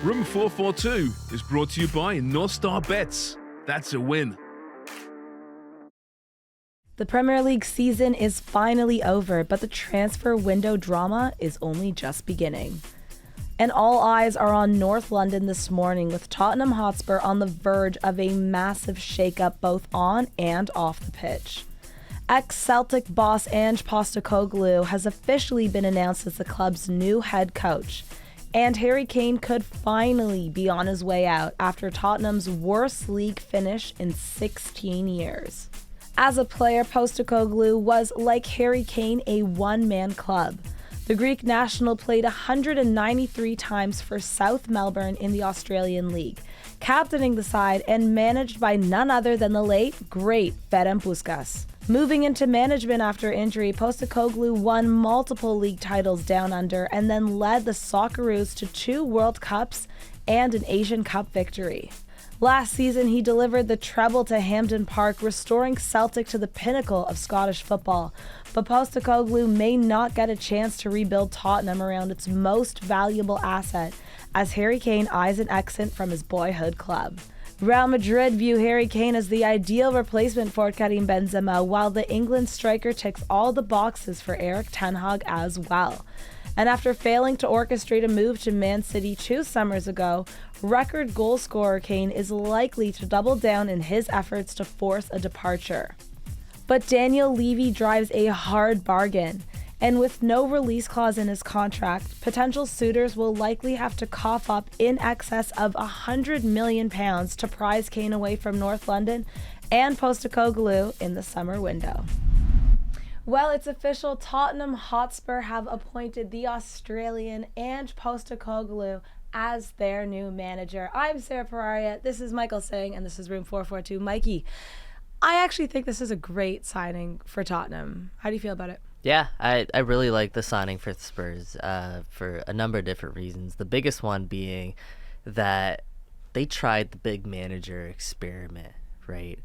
Room 442 is brought to you by North Star Bets. That's a win. The Premier League season is finally over, but the transfer window drama is only just beginning. And all eyes are on North London this morning, with Tottenham Hotspur on the verge of a massive shakeup both on and off the pitch. Ex-Celtic boss Ange Postecoglou has officially been announced as the club's new head coach, and Harry Kane could finally be on his way out after Tottenham's worst league finish in 16 years. As a player, Postecoglou was, like Harry Kane, a one-man club. The Greek national played 193 times for South Melbourne in the Australian League, captaining the side and managed by none other than the late, great Ferenc Puskás. Moving into management after injury, Postecoglou won multiple league titles down under and then led the Socceroos to 2 World Cups and an Asian Cup victory. Last season, he delivered the treble to Hampden Park, restoring Celtic to the pinnacle of Scottish football. But Postecoglou may not get a chance to rebuild Tottenham around its most valuable asset, as Harry Kane eyes an exit from his boyhood club. Real Madrid view Harry Kane as the ideal replacement for Karim Benzema, while the England striker ticks all the boxes for Erik ten Hag as well. And after failing to orchestrate a move to Man City 2 summers ago, record goal scorer Kane is likely to double down in his efforts to force a departure. But Daniel Levy drives a hard bargain, and with no release clause in his contract, potential suitors will likely have to cough up in excess of £100 million to prize Kane away from North London and Postecoglou in the summer window. Well, it's official. Tottenham Hotspur have appointed the Australian Ange Postecoglou as their new manager. I'm Sarah Pararia. This is Michael Singh, and this is Room 442. Mikey, I actually think this is a great signing for Tottenham. How do you feel about it? Yeah, I really like the signing for the Spurs for a number of different reasons. The biggest one being that they tried the big manager experiment, right?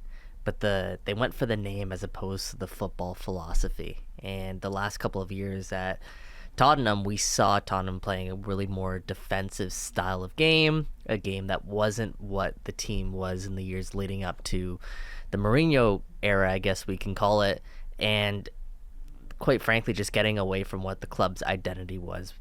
But they went for the name as opposed to the football philosophy. And the last couple of years at Tottenham, we saw Tottenham playing a really more defensive style of game, a game that wasn't what the team was in the years leading up to the Mourinho era, I guess we can call it, and quite frankly, just getting away from what the club's identity was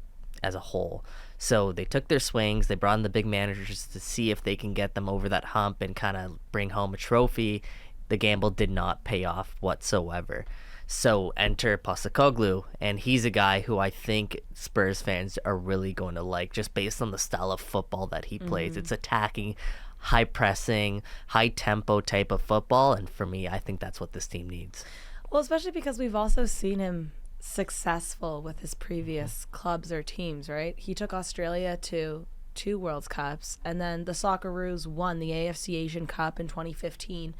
as a whole. So they took their swings, they brought in the big managers to see if they can get them over that hump and kind of bring home a trophy. The gamble did not pay off whatsoever. So enter Postecoglou, and he's a guy who I think Spurs fans are really going to like, just based on the style of football that he plays. It's attacking, high pressing, high tempo type of football, and for me, I think that's what this team needs. Well, especially because we've also seen him successful with his previous clubs or teams, right? He took Australia to 2 World Cups, and then the Socceroos won the AFC Asian Cup in 2015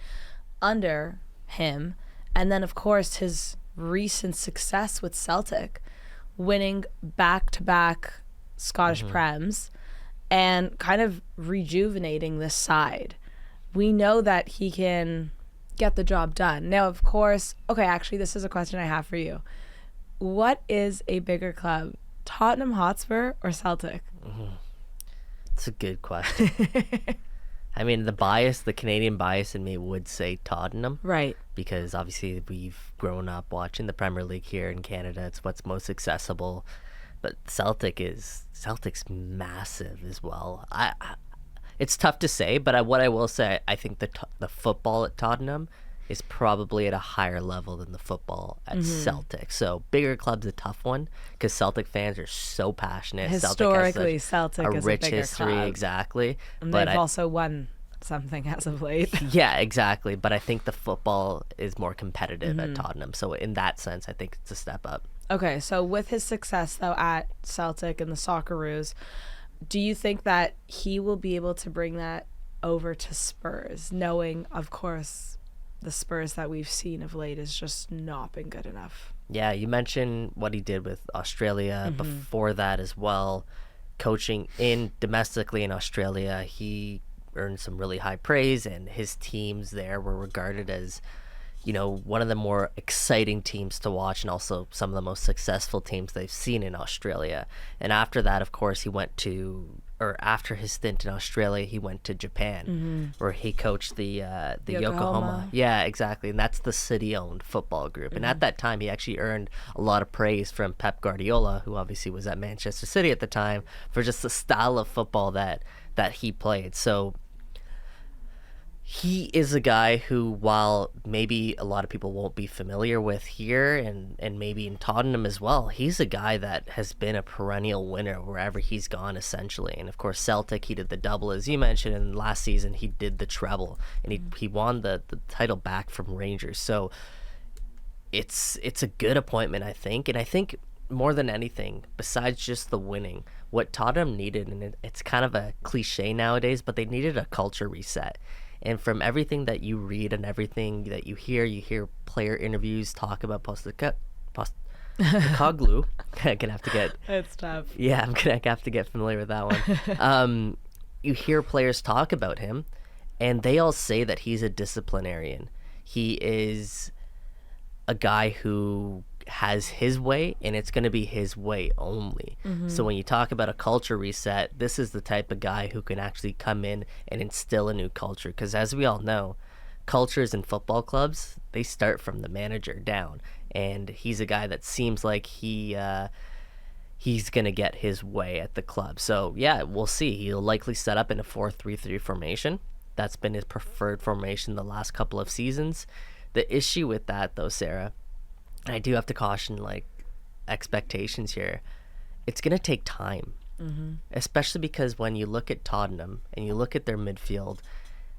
under him. And then, of course, his recent success with Celtic, winning back-to-back Scottish Prems and kind of rejuvenating this side. We know that he can get the job done. Now, of course, okay, actually, this is a question I have for you. What is a bigger club, Tottenham Hotspur or Celtic? It's a good question. I mean, the Canadian bias in me would say Tottenham. Right. Because obviously we've grown up watching the Premier League here in Canada. It's what's most accessible. But Celtic's massive as well. It's tough to say, but what I will say, I think the football at Tottenham is probably at a higher level than the football at Celtic. So bigger club's a tough one because Celtic fans are so passionate. Historically, Celtic is a rich bigger history, club. exactly. And they've also won something as of late. Yeah, exactly. But I think the football is more competitive at Tottenham. So in that sense, I think it's a step up. Okay, so with his success, though, at Celtic and the Socceroos, do you think that he will be able to bring that over to Spurs, knowing, of course, the Spurs that we've seen of late has just not been good enough? Yeah, you mentioned what he did with Australia before that as well. Coaching domestically in Australia, he earned some really high praise, and his teams there were regarded as, one of the more exciting teams to watch, and also some of the most successful teams they've seen in Australia. And after that, of course, he went to or after his stint in Australia, he went to Japan, where he coached the Yokohama. Yeah, exactly, and that's the city-owned football group. And at that time, he actually earned a lot of praise from Pep Guardiola, who obviously was at Manchester City at the time, for just the style of football that he played. So he is a guy who, while maybe a lot of people won't be familiar with here and maybe in Tottenham as well, he's a guy that has been a perennial winner wherever he's gone, essentially. And of course, Celtic, he did the double, as you mentioned, and last season he did the treble, and he won the title back from Rangers. So it's a good appointment, I think. And I think more than anything, besides just the winning, what Tottenham needed, and it's kind of a cliche nowadays, but they needed a culture reset. And from everything that you read and everything that you hear player interviews talk about Postecoglou. I'm gonna have to get. It's tough. Yeah, I'm gonna have to get familiar with that one. You hear players talk about him, and they all say that he's a disciplinarian. He is a guy who has his way, and it's going to be his way only. So when you talk about a culture reset, this is the type of guy who can actually come in and instill a new culture, because as we all know, cultures in football clubs, they start from the manager down, and he's a guy that seems like he's going to get his way at the club. So yeah, we'll see. He'll likely set up in a 4-3-3 formation. That's been his preferred formation the last couple of seasons. The issue with that, though, Sarah, I do have to caution expectations here. It's going to take time, especially because when you look at Tottenham and you look at their midfield,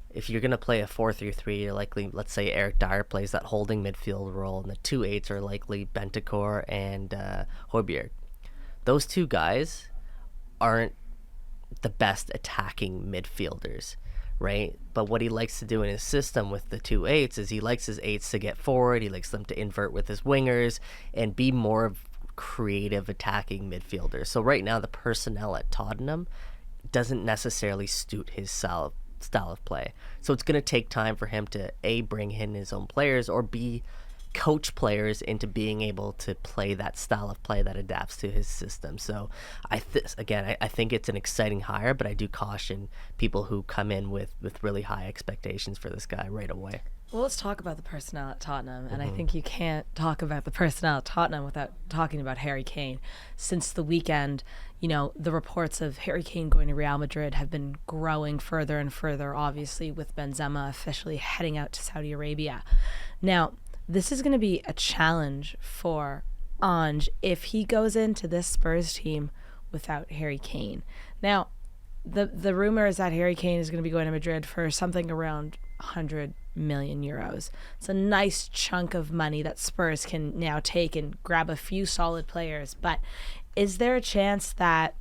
if you're going to play a 4-3-3, you're likely, let's say Eric Dyer plays that holding midfield role, and the 2-8s are likely Bentancur and Højbjerg. Those two guys aren't the best attacking midfielders, right? But what he likes to do in his system with the 2-8s is he likes his 8s to get forward. He likes them to invert with his wingers and be more of creative attacking midfielders. So right now the personnel at Tottenham doesn't necessarily suit his style of play. So it's going to take time for him to A, bring in his own players, or B, coach players into being able to play that style of play that adapts to his system. So I think it's an exciting hire, but I do caution people who come in with really high expectations for this guy right away. Well, let's talk about the personnel at Tottenham. And I think you can't talk about the personnel at Tottenham without talking about Harry Kane. Since the weekend, the reports of Harry Kane going to Real Madrid have been growing further and further, obviously, with Benzema officially heading out to Saudi Arabia. Now, this is going to be a challenge for Ange if he goes into this Spurs team without Harry Kane. Now, the rumor is that Harry Kane is going to be going to Madrid for something around 100 million euros. It's a nice chunk of money that Spurs can now take and grab a few solid players. But is there a chance that,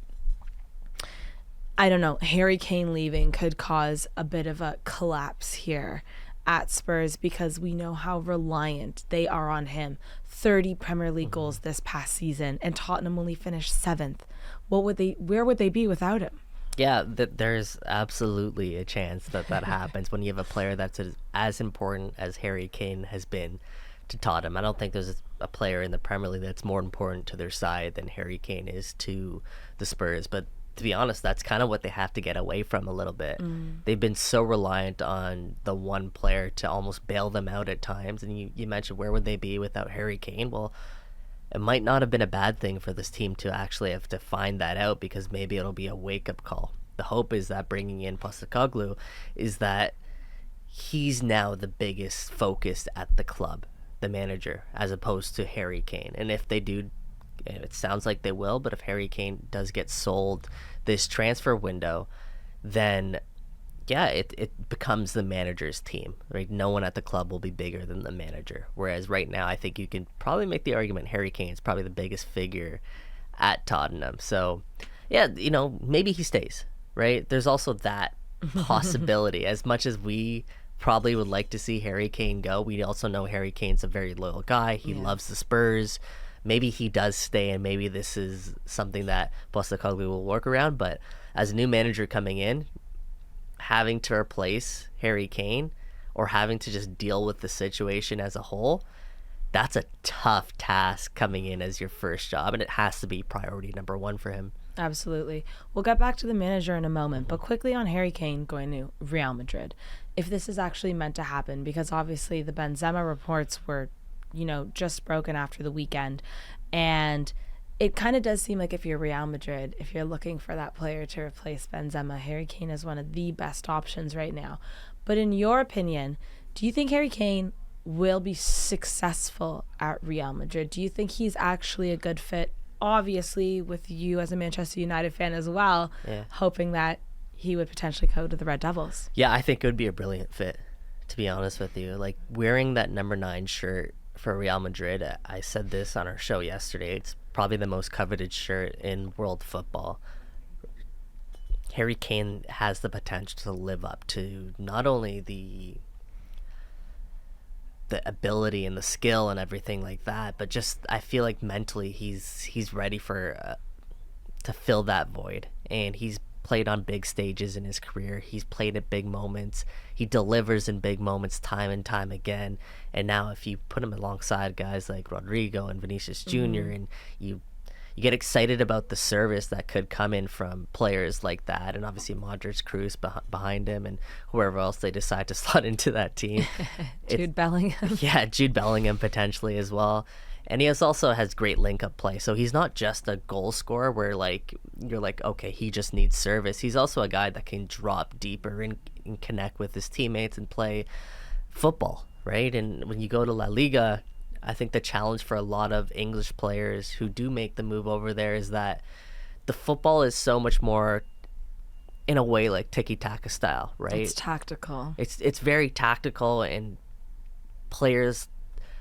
I don't know, Harry Kane leaving could cause a bit of a collapse here at Spurs, because we know how reliant they are on him? 30 Premier League goals this past season, and Tottenham only finished 7th. Where would they be without him? Yeah, there's absolutely a chance that happens when you have a player that's as important as Harry Kane has been to Tottenham. I don't think there's a player in the Premier League that's more important to their side than Harry Kane is to the Spurs. But to be honest, that's kind of what they have to get away from a little bit. They've been so reliant on the one player to almost bail them out at times. And you mentioned, where would they be without Harry Kane? Well, it might not have been a bad thing for this team to actually have to find that out, because maybe it'll be a wake-up call. The hope is that bringing in Postecoglou is that he's now the biggest focus at the club, the manager, as opposed to Harry Kane. And if they do, it sounds like they will, but if Harry Kane does get sold this transfer window, then yeah, it becomes the manager's team, right? No one at the club will be bigger than the manager. Whereas right now, I think you can probably make the argument Harry Kane is probably the biggest figure at Tottenham. So yeah, maybe he stays, right? There's also that possibility. As much as we probably would like to see Harry Kane go, we also know Harry Kane's a very loyal guy. He loves the Spurs. Maybe he does stay, and maybe this is something that Postecoglou will work around. But as a new manager coming in, having to replace Harry Kane or having to just deal with the situation as a whole, that's a tough task coming in as your first job, and it has to be priority number one for him. Absolutely. We'll get back to the manager in a moment, but quickly on Harry Kane going to Real Madrid. If this is actually meant to happen, because obviously the Benzema reports were, just broken after the weekend. And it kind of does seem like if you're Real Madrid, if you're looking for that player to replace Benzema, Harry Kane is one of the best options right now. But in your opinion, do you think Harry Kane will be successful at Real Madrid? Do you think he's actually a good fit? Obviously, with you as a Manchester United fan as well, hoping that he would potentially go to the Red Devils. Yeah, I think it would be a brilliant fit, to be honest with you. Like, wearing that number 9 shirt for Real Madrid, I said this on our show yesterday, it's probably the most coveted shirt in world football. Harry Kane has the potential to live up to not only the ability and the skill and everything like that, but just I feel like mentally he's ready for to fill that void. And he's played on big stages in his career. He's played at big moments. He delivers in big moments time and time again. And now if you put him alongside guys like Rodrigo and Vinicius Jr. and you get excited about the service that could come in from players like that, and obviously Modric, Kroos behind him, and whoever else they decide to slot into that team. Jude Bellingham. Yeah, Jude Bellingham potentially as well. And he also has great link-up play. So he's not just a goal scorer where you're like, okay, he just needs service. He's also a guy that can drop deeper and connect with his teammates and play football, right? And when you go to La Liga, I think the challenge for a lot of English players who do make the move over there is that the football is so much more, in a way, like tiki-taka style, right? It's tactical. It's very tactical, and players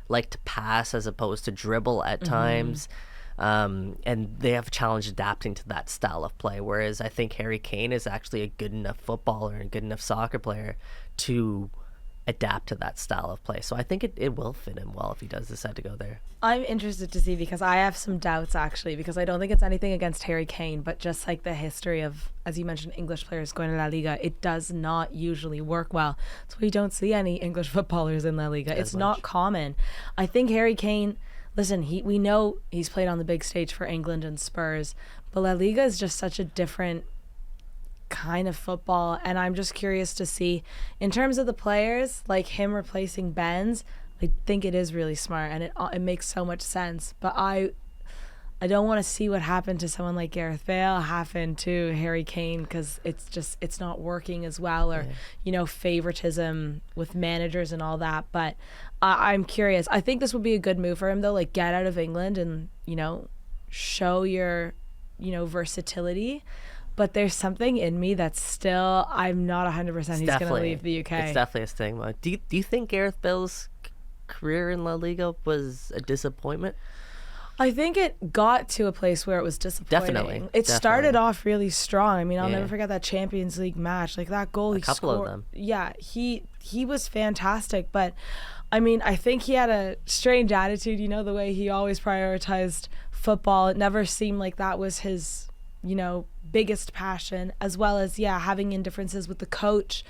like to pass as opposed to dribble at times. And they have a challenge adapting to that style of play, whereas I think Harry Kane is actually a good enough footballer and good enough soccer player to adapt to that style of play. So I think it will fit him well if he does decide to go there. I'm interested to see, because I have some doubts actually, because I don't think it's anything against Harry Kane, but just like the history of, as you mentioned, English players going to La Liga, it does not usually work well. So we don't see any English footballers in La Liga. It's not common. I think Harry Kane, listen, we know he's played on the big stage for England and Spurs, but La Liga is just such a different kind of football, and I'm just curious to see, in terms of the players, like him replacing Benz, I think it is really smart, and it makes so much sense. But I don't want to see what happened to someone like Gareth Bale happen to Harry Kane, because it's not working as well, or favoritism with managers and all that. But I'm curious. I think this would be a good move for him though, like get out of England and show your versatility. But there's something in me that's still, I'm not 100% he's going to leave the UK. It's definitely a stigma. Do you think Gareth Bale's career in La Liga was a disappointment? I think it got to a place where it was disappointing. Definitely. It started off really strong. I mean, I'll never forget that Champions League match. Like that goal he scored. A couple of them. Yeah, he was fantastic. But, I mean, I think he had a strange attitude, the way he always prioritized football. It never seemed like that was his biggest passion, as well as having indifferences with the coach.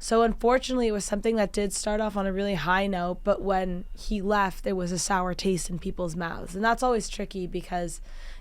So unfortunately it was something that did start off on a really high note, but when he left there was a sour taste in people's mouths, and that's always tricky because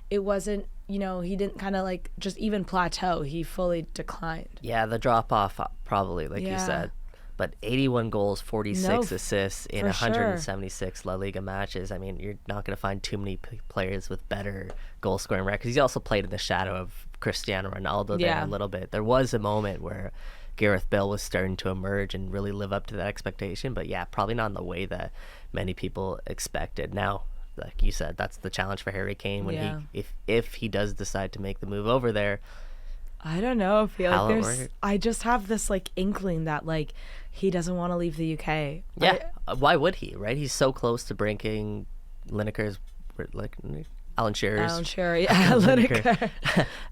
it wasn't he didn't kind of like just even plateau, he fully declined. The drop off probably, like you said. But 81 goals, 46 assists in 176 La Liga matches. I mean, you're not going to find too many players with better goal-scoring records. He also played in the shadow of Cristiano Ronaldo there a little bit. There was a moment where Gareth Bale was starting to emerge and really live up to that expectation. But probably not in the way that many people expected. Now, like you said, that's the challenge for Harry Kane when if he does decide to make the move over there. I don't know. I feel like I just have this like inkling that like he doesn't want to leave the UK. Why would he? Right? He's so close to breaking Lineker's, like Alan Shearer's. Lineker.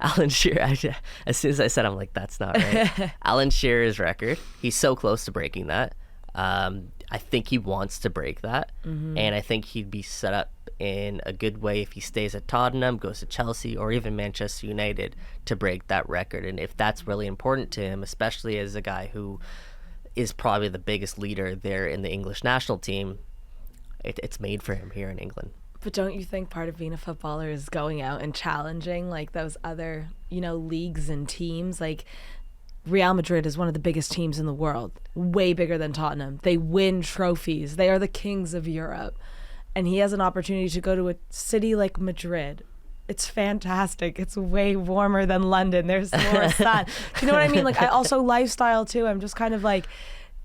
Alan Shearer. As soon as I said, I'm like, that's not right. Alan Shearer's record. He's so close to breaking that. I think he wants to break that, and I think he'd be set up in a good way if he stays at Tottenham, goes to Chelsea, or even Manchester United to break that record. And if that's really important to him, especially as a guy who is probably the biggest leader there in the English national team, it's made for him here in England. But don't you think part of being a footballer is going out and challenging like those other, leagues and teams? Like Real Madrid is one of the biggest teams in the world, way bigger than Tottenham. They win trophies. They are the kings of Europe. And he has an opportunity to go to a city like Madrid. It's fantastic. It's way warmer than London. There's more sun. Do you know what I mean? Like, I also lifestyle too. I'm just kind of like,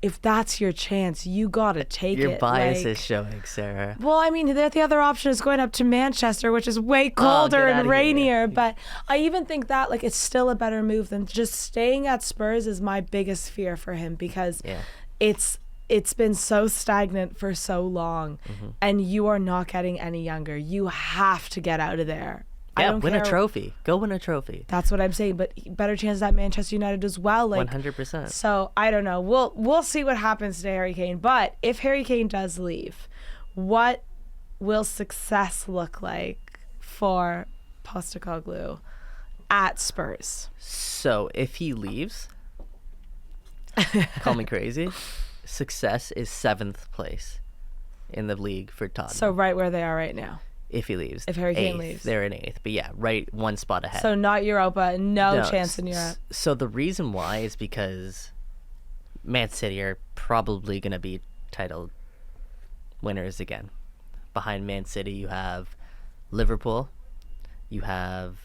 if that's your chance, you gotta take it. Your bias is showing, Sarah. Well, I mean, the other option is going up to Manchester, which is way colder and rainier. But I even think that, like, it's still a better move than just staying at Spurs is my biggest fear for him, because it's been so stagnant for so long, and you are not getting any younger. You have to get out of there. Yeah, win a trophy. Go win a trophy. That's what I'm saying. But better chances at Manchester United as well. Like 100%. So I don't know. We'll see what happens to Harry Kane. But if Harry Kane does leave, what will success look like for Postecoglou at Spurs? So if he leaves, call me crazy, success is 7th place in the league for Tottenham. So right where they are right now. If he leaves. If Harry Kane leaves. They're in 8th. But yeah, right one spot ahead. So not Europa, no chance in Europe. So the reason why is because Man City are probably going to be title winners again. Behind Man City, you have Liverpool, you have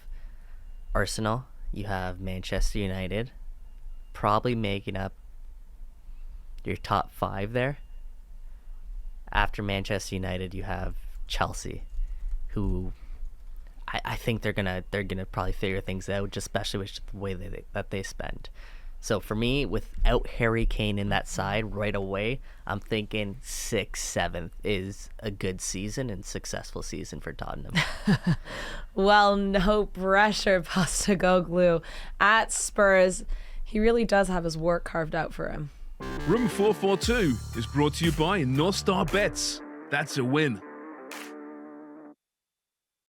Arsenal, you have Manchester United, probably making up your top 5 there. After Manchester United, you have Chelsea, who I think they're gonna probably figure things out, just especially with the way that they spend. So for me, without Harry Kane in that side right away, I'm thinking 6th, 7th is a good season and successful season for Tottenham. Well, no pressure, Postecoglou at Spurs. He really does have his work carved out for him. Room 442 is brought to you by North Star Bets. That's a win.